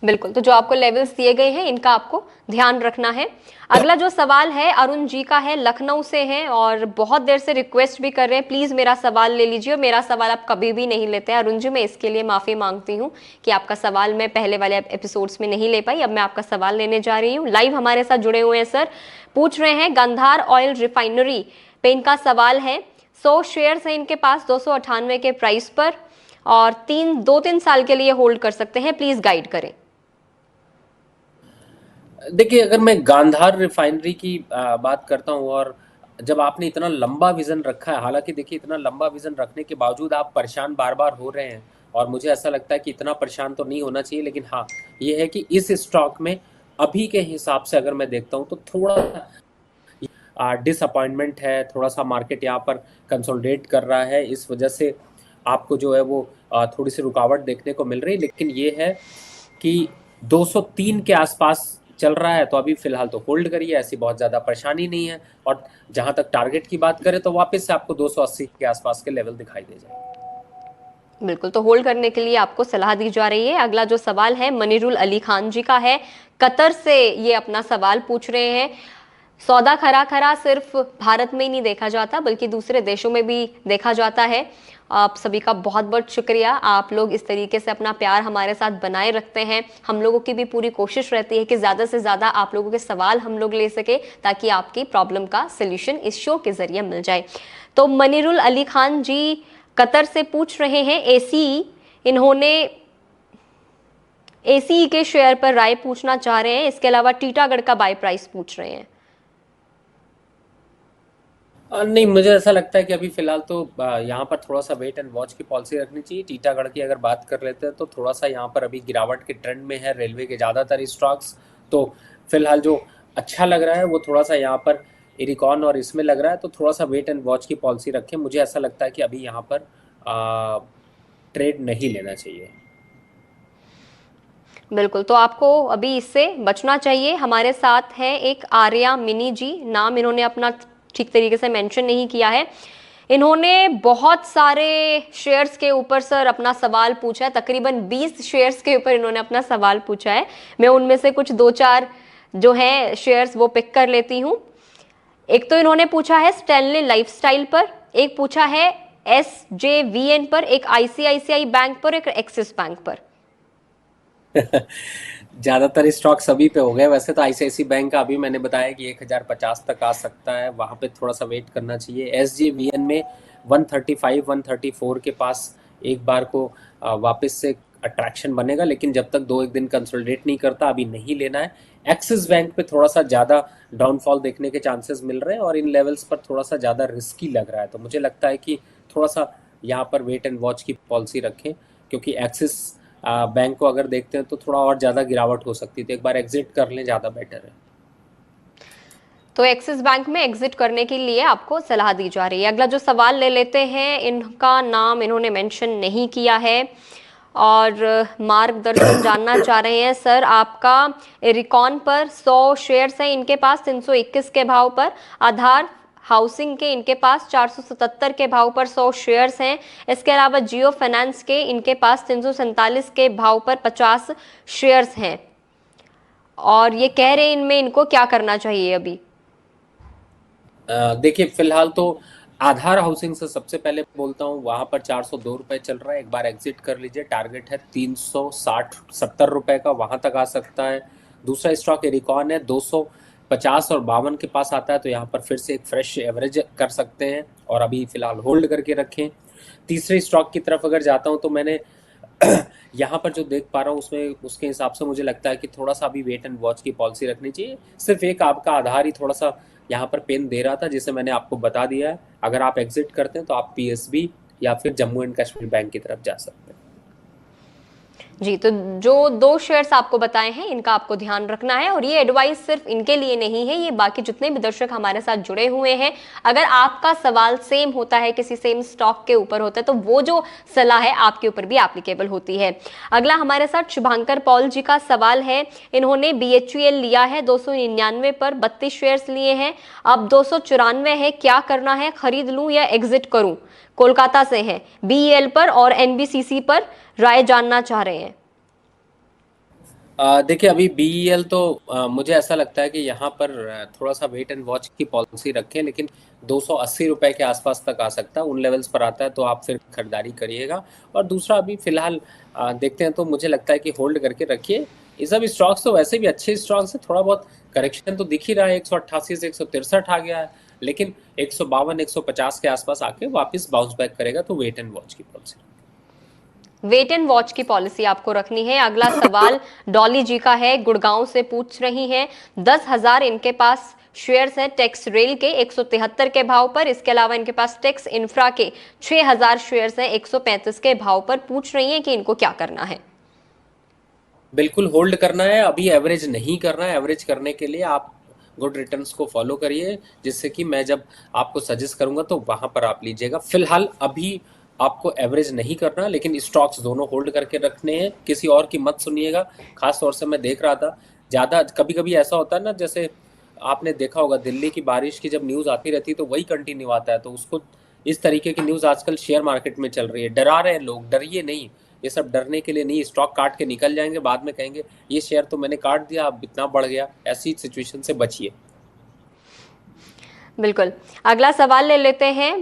बिल्कुल, तो जो आपको लेवल्स दिए गए हैं इनका आपको ध्यान रखना है। अगला जो सवाल है अरुण जी का है, लखनऊ से हैं और बहुत देर से रिक्वेस्ट भी कर रहे हैं प्लीज मेरा सवाल ले लीजिए। और मेरा सवाल आप कभी भी नहीं लेते हैं अरुण जी, मैं इसके लिए माफी मांगती हूँ कि आपका सवाल मैं पहले वाले एपिसोड्स में नहीं ले पाई। अब मैं आपका सवाल लेने जा रही हूँ। लाइव हमारे साथ जुड़े हुए हैं सर। पूछ रहे हैं गंधार ऑयल रिफाइनरी पे इनका सवाल है। 100 शेयर्स हैं इनके पास 298 के प्राइस पर और 2-3 साल के लिए होल्ड कर सकते हैं। प्लीज गाइड करें। देखिए अगर मैं गांधार रिफाइनरी की बात करता हूँ, और जब आपने इतना लंबा विजन रखा है, हालांकि देखिए इतना लंबा विजन रखने के बावजूद आप परेशान बार बार हो रहे हैं, और मुझे ऐसा लगता है कि इतना परेशान तो नहीं होना चाहिए। लेकिन हाँ, ये है कि इस स्टॉक में अभी के हिसाब से अगर मैं देखता हूँ तो थोड़ा डिसअपॉइंटमेंट है। थोड़ा सा मार्केट यहाँ पर कंसोलिडेट कर रहा है, इस वजह से आपको जो है वो थोड़ी सी रुकावट देखने को मिल रही है। लेकिन ये है कि 203 के आसपास चल रहा है, तो अभी फिलहाल तो होल्ड करिए, ऐसी बहुत ज़्यादा परेशानी नहीं है। और जहां तक टारगेट की बात करें तो वापस से आपको 280 के आसपास के लेवल दिखाई दे जाए। बिल्कुल, तो होल्ड करने के लिए आपको सलाह दी जा रही है। अगला जो सवाल है मनीरुल अली खान जी का है, कतर से ये अपना सवाल पूछ रहे हैं। सौदा खरा खरा सिर्फ भारत में ही नहीं देखा जाता बल्कि दूसरे देशों में भी देखा जाता है। आप सभी का बहुत बहुत शुक्रिया। आप लोग इस तरीके से अपना प्यार हमारे साथ बनाए रखते हैं। हम लोगों की भी पूरी कोशिश रहती है कि ज़्यादा से ज़्यादा आप लोगों के सवाल हम लोग ले सके ताकि आपकी प्रॉब्लम का सोल्यूशन इस शो के जरिए मिल जाए। तो मनीरुल अली खान जी कतर से पूछ रहे हैं एसीई, इन्होंने एसीई के शेयर पर राय पूछना चाह रहे हैं। इसके अलावा टीटागढ़ का बाय प्राइस पूछ रहे हैं। नहीं, मुझे ऐसा लगता है कि अभी फिलहाल तो यहाँ पर थोड़ा सा वेट एंड वॉच की पॉलिसी रखनी चाहिए। टीटागढ़ की अगर बात कर लेते हैं तो थोड़ा सा यहाँ पर अभी गिरावट के ट्रेंड में है रेलवे के ज़्यादातर स्टॉक्स। तो फिलहाल जो अच्छा लग रहा है वो थोड़ा सा यहाँ पर इरिकॉन और इसमें लग रहा है, तो थोड़ा सा वेट एंड वॉच की पॉलिसी रखें। मुझे ऐसा लगता है कि अभी यहाँ पर ट्रेड नहीं लेना चाहिए। बिल्कुल, तो आपको अभी इससे बचना चाहिए। हमारे साथ है एक आर्या मिनी जी, नाम इन्होंने अपना ठीक तरीके से मेंशन नहीं किया है। इन्होंने बहुत सारे शेयर्स के ऊपर सर अपना सवाल पूछा है, तकरीबन 20 शेयर्स के ऊपर इन्होंने अपना सवाल पूछा है। मैं उनमें से कुछ दो चार जो हैं शेयर्स वो पिक कर लेती हूँ। एक तो इन्होंने पूछा है स्टैनली लाइफस्टाइल पर, एक पूछा है SJVN पर, एक ICICI बैंक पर, एक एक्सिस बैंक पर। ज्यादातर स्टॉक सभी पे हो गए। वैसे तो आईसीआईसी बैंक का अभी मैंने बताया कि 1050 तक आ सकता है, वहां पे थोड़ा सा वेट करना चाहिए। एसजेवीएन में 135 134 के पास एक बार को वापस से अट्रैक्शन बनेगा, लेकिन जब तक 2 एक दिन कंसोलिडेट नहीं करता अभी नहीं लेना है। एक्सिस बैंक पे थोड़ा सा ज़्यादा डाउनफॉल देखने के चांसेस मिल रहे हैं और इन लेवल्स पर थोड़ा सा ज़्यादा रिस्की लग रहा है, तो मुझे लगता है कि थोड़ा सा यहाँ पर वेट एंड वॉच की पॉलिसी रखें, क्योंकि एक्सिस बैंक को अगर देखते हैं तो थोड़ा और ज़्यादा गिरावट हो सकती है, तो एक बार एग्जिट कर लें, ज़्यादा बेटर है। तो एक्सिस बैंक में एग्जिट करने के लिए आपको सलाह दी जा रही है। अगला जो सवाल ले लेते हैं, इनका नाम इन्होंने मेंशन नहीं किया है और मार्गदर्शन जानना चाह रहे हैं। सर आपका एरिकॉन पर 100 शेयर्स हैं इनके पास 321 के भाव पर, आधार हाउसिंग के इनके पास 477 के भाव पर 100 शेयर्स हैं। इसके अलावा जियो फाइनेंस के इनके पास 347 के भाव पर 50 शेयर्स हैं और ये कह रहे हैं इनमें इनको क्या करना चाहिए अभी। देखिए फिलहाल तो आधार हाउसिंग से सबसे पहले बोलता हूँ, वहां पर 402 रुपए चल रहा है, एक बार एग्जिट कर लीजिए। टारगेट है 360-70 रुपए का, वहां तक आ सकता है। दूसरा स्टॉक एरिकॉन है, 250 और 52 के पास आता है, तो यहाँ पर फिर से एक फ्रेश एवरेज कर सकते हैं और अभी फिलहाल होल्ड करके रखें। तीसरे स्टॉक की तरफ अगर जाता हूँ तो मैंने यहाँ पर जो देख पा रहा हूँ उसमें उसके हिसाब से मुझे लगता है कि थोड़ा सा अभी वेट एंड वॉच की पॉलिसी रखनी चाहिए। सिर्फ एक आपका आधार ही थोड़ा सा यहाँ पर पेन दे रहा था, जिसे मैंने आपको बता दिया है। अगर आप एग्जिट करते हैं तो आप पीएसबी या फिर जम्मू एंड कश्मीर बैंक की तरफ जा सकते हैं। जी, तो जो 2 शेयर्स आपको बताए हैं इनका आपको ध्यान रखना है और ये एडवाइस सिर्फ इनके लिए नहीं है, ये बाकी जितने भी दर्शक हमारे साथ जुड़े हुए हैं, अगर आपका सवाल सेम होता है, किसी सेम स्टॉक के ऊपर होता है, तो वो जो सलाह है आपके ऊपर भी एप्लीकेबल होती है। अगला हमारे साथ शुभांकर पॉल जी का सवाल है। इन्होंने BHEL लिया है 299 पर, 32 शेयर्स लिए हैं, अब 294 है, क्या करना है, खरीद लूं या एग्जिट करूं? कोलकाता से है, BEL पर और NBCC पर राय जानना चाह रहे हैं। देखिए अभी बीईएल तो मुझे ऐसा लगता है कि यहाँ पर थोड़ा सा वेट एंड वॉच की पॉलिसी रखें, लेकिन 280 रुपए के आसपास तक आ सकता है। उन लेवल्स पर आता है तो आप फिर खरीदारी करिएगा। और दूसरा अभी फिलहाल देखते हैं तो मुझे लगता है कि होल्ड करके रखिए। ये सब स्टॉक्स तो वैसे भी अच्छे स्टॉक्स हैं, थोड़ा बहुत करेक्शन तो दिख ही रहा है, 188 से 163 आ गया है, लेकिन 152 150 के आसपास आके वापस बाउंस बैक करेगा, तो वेट एंड वॉच की पॉलिसी। वेट एंड वॉच की पॉलिसी आपको रखनी है। अगला सवाल डॉली जी का है, गुड़गांव से पूछ रही हैं। 10,000 इनके पास शेयर्स हैं टेक्स रेल के 173 के भाव पर, इसके अलावा इनके पास टेक्स इंफ्रा के 6,000 शेयर्स हैं 135 के भाव पर। पूछ रही हैं कि इनको क्या करना है। बिल्कुल होल्ड करना है, अभी एवरेज नहीं करना है। एवरेज करने के लिए आप गुड रिटर्न्स को फॉलो करिए, जिससे कि मैं जब आपको सजेस्ट करूंगा तो वहां पर आप लीजिएगा। फिलहाल अभी आपको एवरेज नहीं करना, लेकिन स्टॉक्स दोनों होल्ड करके रखने हैं, किसी और की मत सुनिएगा। खास तौर से मैं देख रहा था ज़्यादा, कभी कभी ऐसा होता है ना, जैसे आपने देखा होगा दिल्ली की बारिश की जब न्यूज़ आती रहती है तो वही कंटिन्यू आता है, तो उसको इस तरीके की न्यूज़ आजकल शेयर मार्केट में चल रही है। डरा रहे हैं लोग, डरिए नहीं, ये सब डरने के लिए नहीं। स्टॉक काट के निकल जाएंगे, बाद में कहेंगे ये शेयर तो मैंने काट दिया, अब इतना बढ़ गया। ऐसी सिचुएशन से बचिए। बिल्कुल। अगला सवाल ले लेते हैं।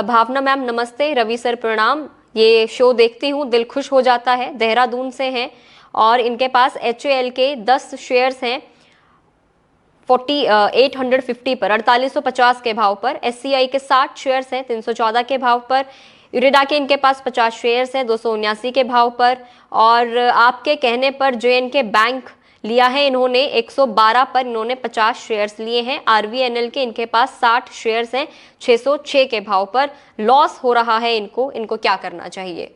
भावना मैम नमस्ते, रवि सर प्रणाम, ये शो देखती हूँ दिल खुश हो जाता है, देहरादून से हैं और इनके पास HAL के 10 शेयर्स हैं 850 पर, 4850 के भाव पर। SCI के 60 शेयर्स हैं 314 के भाव पर। यूरेडा के इनके पास 50 शेयर्स हैं 279 के भाव पर। और आपके कहने पर JNK बैंक लिया है इन्होंने 112 पर, इन्होंने 50 शेयर्स लिए हैं। RVNL के इनके पास 60 शेयर्स हैं 606 के भाव पर। लॉस हो रहा है इनको क्या करना चाहिए?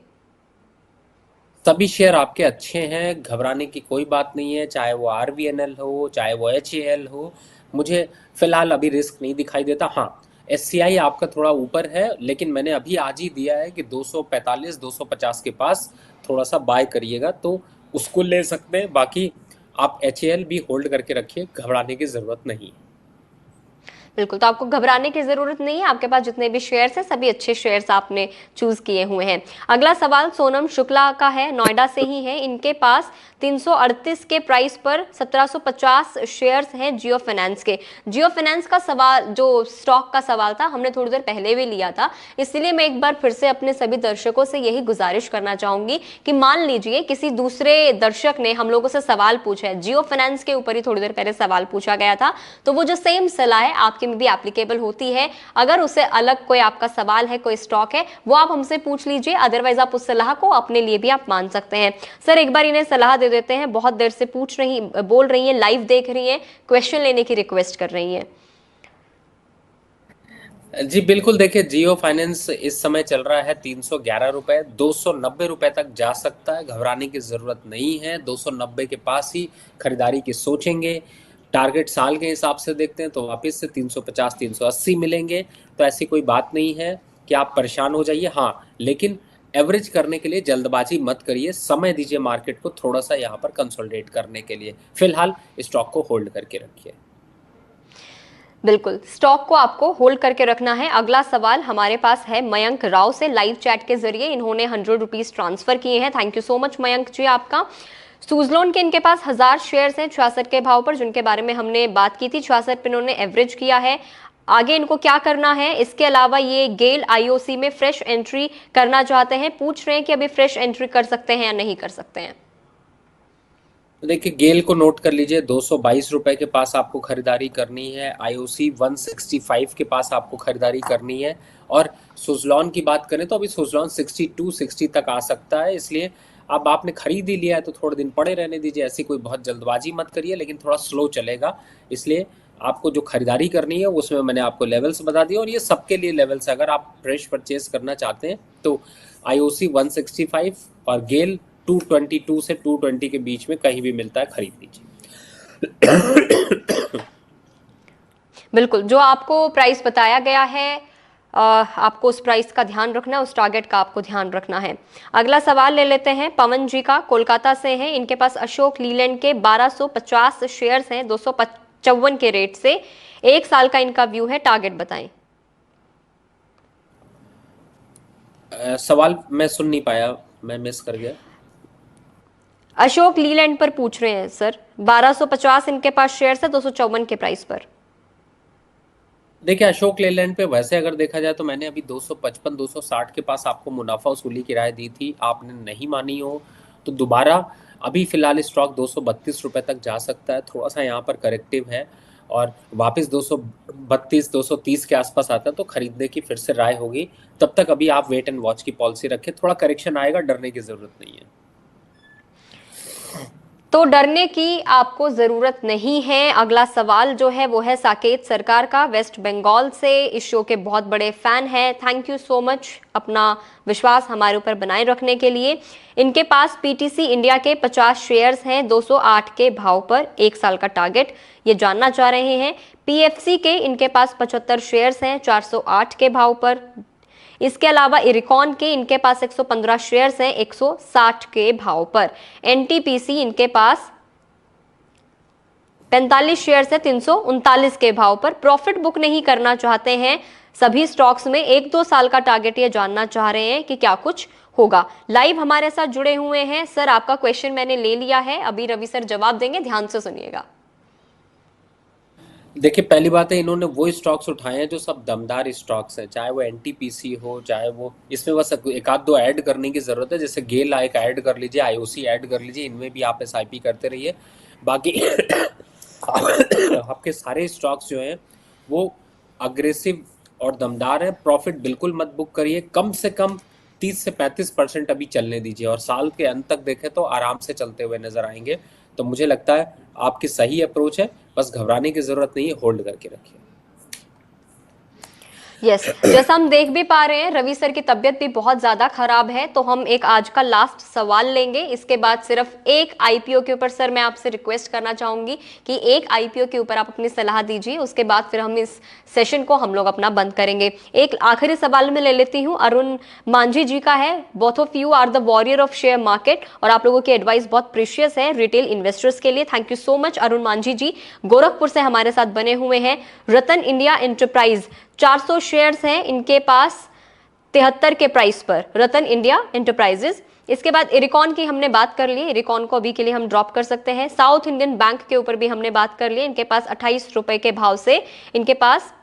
सभी शेयर आपके अच्छे हैं, घबराने की कोई बात नहीं है, चाहे वो RVNL हो चाहे वो HAL हो। मुझे फिलहाल अभी रिस्क नहीं दिखाई देता। हाँ, SCI आपका थोड़ा ऊपर है, लेकिन मैंने अभी आज ही दिया है कि 245 250 के पास थोड़ा सा बाय करिएगा, तो उसको ले सकते हैं। बाकी आप HAL भी होल्ड करके रखिए, घबराने की ज़रूरत नहीं है। बिल्कुल, तो आपको घबराने की जरूरत नहीं है। आपके पास जितने भी शेयर्स हैं सभी अच्छे शेयर्स आपने चूज किए हुए हैं। अगला सवाल सोनम शुक्ला का है, नोएडा से ही है। इनके पास 338 के प्राइस पर 1750 शेयर्स हैं जियो फाइनेंस के। जियो फाइनेंस का सवाल, जो स्टॉक का सवाल था, हमने थोड़ी देर पहले भी लिया था, इसलिए मैं एक बार फिर से अपने सभी दर्शकों से यही गुजारिश करना चाहूंगी कि मान लीजिए किसी दूसरे दर्शक ने हम लोगों से सवाल पूछा है, जियो फाइनेंस के ऊपर ही थोड़ी देर पहले सवाल पूछा गया था, तो वो जो सेम सलाह है आपके में भी एप्लीकेबल होती है। अगर उससे अलग कोई आपका सवाल है, कोई स्टॉक है, वो आप हमसे पूछ लीजिए, अदरवाइज आप उस सलाह को अपने लिए भी आप मान सकते हैं। सर एक बार इन्हें सलाह दे देते हैं, बहुत देर से बोल रही हैं, लाइव देख रही हैं, क्वेश्चन लेने की रिक्वेस्ट कर रही हैं। जी बिल्कुल, देखिए जियो फाइनेंस इस समय चल रहा है 311 रुपए, 290 रुपए तक जा सकता है, घबराने की ज़रूरत नहीं है। 290 के पास ही खरीदारी की सोचेंगे। टारगेट साल के हिसाब से देखते हैं तो वापस से 350 380 मिलेंगे। तो ऐसी कोई बात नहीं है कि आप परेशान हो जाइए। हाँ, लेकिन एवरेज करने के लिए जल्दबाजी मत करिए, समय दीजिए मार्केट को थोड़ा सा यहाँ पर कंसोलिडेट करने के लिए। फिलहाल स्टॉक को होल्ड करके रखिए। बिल्कुल, स्टॉक को आपको होल्ड करके रखना है। अगला सवाल हमारे पास है मयंक राव से, लाइव चैट के जरिए इन्होंने 100 रुपीज ट्रांसफर किए हैं। Thank you so much Mayank ji आपका। सूजलोन के इनके पास 1000 शेयर्स हैं 66 के भाव पर, जिनके बारे में हमने बात की थी। 66 पे इन्होंने एवरेज किया है। आगे इनको क्या करना है, इसके अलावा ये गेल आईओसी में फ्रेश एंट्री करना चाहते हैं, पूछ रहे हैं कि अभी फ्रेश एंट्री कर सकते हैं या नहीं कर सकते हैं। देखिए गेल को नोट कर लीजिए, 222 रुपए के पास आपको खरीदारी करनी है। आईओसी 165 के पास आपको खरीदारी करनी है। और सुजलॉन की बात करें तो अभी सुजलॉन 62 60 तक आ सकता है, इसलिए अब आपने खरीद ही लिया है तो थोड़े दिन पड़े रहने दीजिए। ऐसी कोई बहुत जल्दबाजी मत करिए, लेकिन थोड़ा स्लो चलेगा। इसलिए आपको जो खरीदारी करनी है उसमें मैंने आपको लेवल्स बता दिए, और ये सबके लिए लेवल्स है। अगर आप फ्रेश परचेज करना चाहते हैं तो आईओसी 165 और गेल 222 से 220 के बीच में कहीं भी मिलता है, खरीद लीजिए। बिल्कुल, जो आपको प्राइस बताया गया है आपको उस प्राइस का ध्यान रखना है, उस टारगेट का आपको ध्यान रखना है। अगला सवाल ले लेते हैं पवन जी का, कोलकाता से हैं। इनके पास अशोक लीलैंड के 1250 शेयर्स हैं 255 के रेट से। एक साल का इनका व्यू है, टारगेट बताएं। सवाल मैं सुन नहीं पाया, मैं मिस कर गया। अशोक लीलैंड पर पूछ रहे हैं सर, 1250 इनके पास शेयर्स है 254 के प्राइस पर। देखिए अशोक लेलैंड पे वैसे अगर देखा जाए तो मैंने अभी 255 260 के पास आपको मुनाफा वसूली की राय दी थी, आपने नहीं मानी हो तो दोबारा अभी फिलहाल स्टॉक 232 रुपए तक जा सकता है। थोड़ा सा यहाँ पर करेक्टिव है और वापस 232 230 के आसपास आता है तो खरीदने की फिर से राय होगी। तब तक अभी आप वेट एंड वॉच की पॉलिसी रखें, थोड़ा करेक्शन आएगा, डरने की जरूरत नहीं है। तो डरने की आपको जरूरत नहीं है। अगला सवाल जो है वो है साकेत सरकार का, वेस्ट बंगाल से। इस शो के बहुत बड़े फैन हैं, थैंक यू सो मच अपना विश्वास हमारे ऊपर बनाए रखने के लिए। इनके पास पीटीसी इंडिया के 50 शेयर्स हैं 208 के भाव पर, एक साल का टारगेट ये जानना चाह रहे हैं। पीएफसी के इनके पास 75 शेयर्स हैं 408 के भाव पर। इसके अलावा इरिकॉन के इनके पास 115 शेयर्स हैं 160 के भाव पर। एनटीपीसी इनके पास 45 शेयर्स है 339 के भाव पर। प्रॉफिट बुक नहीं करना चाहते हैं सभी स्टॉक्स में, 1-2 साल का टारगेट ये जानना चाह रहे हैं कि क्या कुछ होगा। लाइव हमारे साथ जुड़े हुए हैं सर, आपका क्वेश्चन मैंने ले लिया है, अभी रवि सर जवाब देंगे, ध्यान से सुनिएगा। देखिए पहली बात है, इन्होंने वो स्टॉक्स उठाए हैं जो सब दमदार स्टॉक्स हैं, चाहे वो एनटीपीसी हो, चाहे वो, इसमें बस एक आध दो ऐड करने की ज़रूरत है। जैसे गेल एक ऐड कर लीजिए, आईओसी ऐड कर लीजिए, इनमें भी आप एसआईपी करते रहिए। बाकी आपके सारे स्टॉक्स जो हैं वो अग्रेसिव और दमदार है। प्रॉफिट बिल्कुल मत बुक करिए, कम से कम 30 से 35% अभी चलने दीजिए, और साल के अंत तक देखें तो आराम से चलते हुए नजर आएंगे। तो मुझे लगता है आपकी सही अप्रोच है, बस घबराने की जरूरत नहीं है, होल्ड करके रखिए। यस, जैसा हम देख भी पा रहे हैं रवि सर की तबीयत भी बहुत ज्यादा खराब है, तो हम एक आज का लास्ट सवाल लेंगे। इसके बाद सिर्फ एक आईपीओ के ऊपर सर मैं आपसे रिक्वेस्ट करना चाहूंगी कि एक आईपीओ के ऊपर आप अपनी सलाह दीजिए, उसके बाद फिर हम इस सेशन को हम लोग अपना बंद करेंगे। एक आखिरी सवाल मैं ले लेती हूँ, अरुण मांझी जी का है। Both of you are the warrior of share market, और आप लोगों की एडवाइस बहुत प्रीशियस है रिटेल इन्वेस्टर्स के लिए। Thank you so much Arun Manjhi ji, Gorakhpur से हमारे साथ बने हुए हैं। रतन इंडिया एंटरप्राइज 400 शेयर्स हैं इनके पास 73 के प्राइस पर, रतन इंडिया एंटरप्राइजेस। इसके बाद इरिकॉन की हमने बात कर ली, इरिकॉन को अभी के लिए हम ड्रॉप कर सकते हैं। साउथ इंडियन बैंक के ऊपर भी हमने बात कर ली, इनके पास 28 रुपए के भाव से इनके पास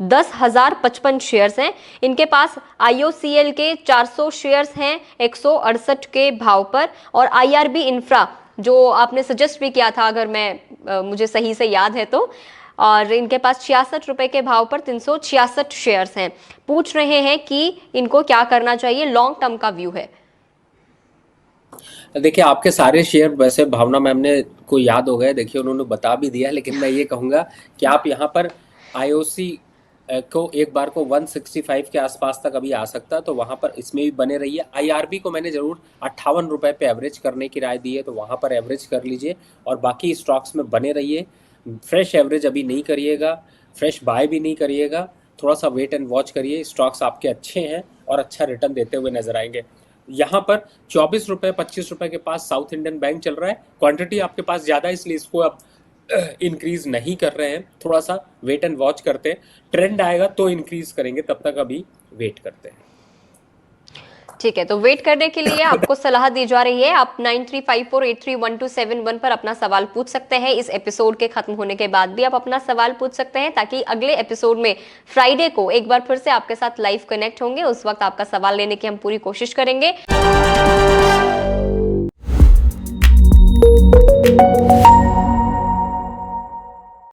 10,055 शेयर्स हैं। इनके पास IOCL के 400 शेयर्स हैं 168 के भाव पर, और IRB इंफ्रा जो आपने सजेस्ट भी किया था, अगर मैं मुझे सही से याद है तो, और इनके पास 66 रुपए के भाव पर 366 शेयर्स हैं। पूछ रहे हैं कि इनको क्या करना चाहिए, लॉन्ग टर्म का व्यू है। देखिए आपके सारे शेयर वैसे भावना मैम ने को याद हो गए, देखिए उन्होंने बता भी दिया, लेकिन मैं ये कहूँगा कि आप यहाँ पर IOC को एक बार को 165 के आसपास तक अभी आ सकता है, तो वहाँ पर इसमें भी बने रहिए। IRB को मैंने ज़रूर 58 रुपये पे एवरेज करने की राय दी है, तो वहाँ पर एवरेज कर लीजिए और बाकी स्टॉक्स में बने रहिए। फ्रेश एवरेज अभी नहीं करिएगा, फ्रेश बाय भी नहीं करिएगा, थोड़ा सा वेट एंड वॉच करिए। स्टॉक्स आपके अच्छे हैं और अच्छा रिटर्न देते हुए नजर आएंगे। यहाँ पर 24 रुपये 25 रुपये के पास साउथ इंडियन बैंक चल रहा है, क्वांटिटी आपके पास ज़्यादा है इसलिए इसको अब इंक्रीज नहीं कर रहे हैं, थोड़ा सा वेट एंड वॉच करते हैं, ट्रेंड आएगा तो इंक्रीज करेंगे, तब तक अभी वेट करते हैं। ठीक है, तो वेट करने के लिए आपको सलाह दी जा रही है। आप 9354831271 पर अपना सवाल पूछ सकते हैं। इस एपिसोड के खत्म होने के बाद भी आप अपना सवाल पूछ सकते हैं, ताकि अगले एपिसोड में फ्राइडे को एक बार फिर से आपके साथ लाइव कनेक्ट होंगे, उस वक्त आपका सवाल लेने की हम पूरी कोशिश करेंगे।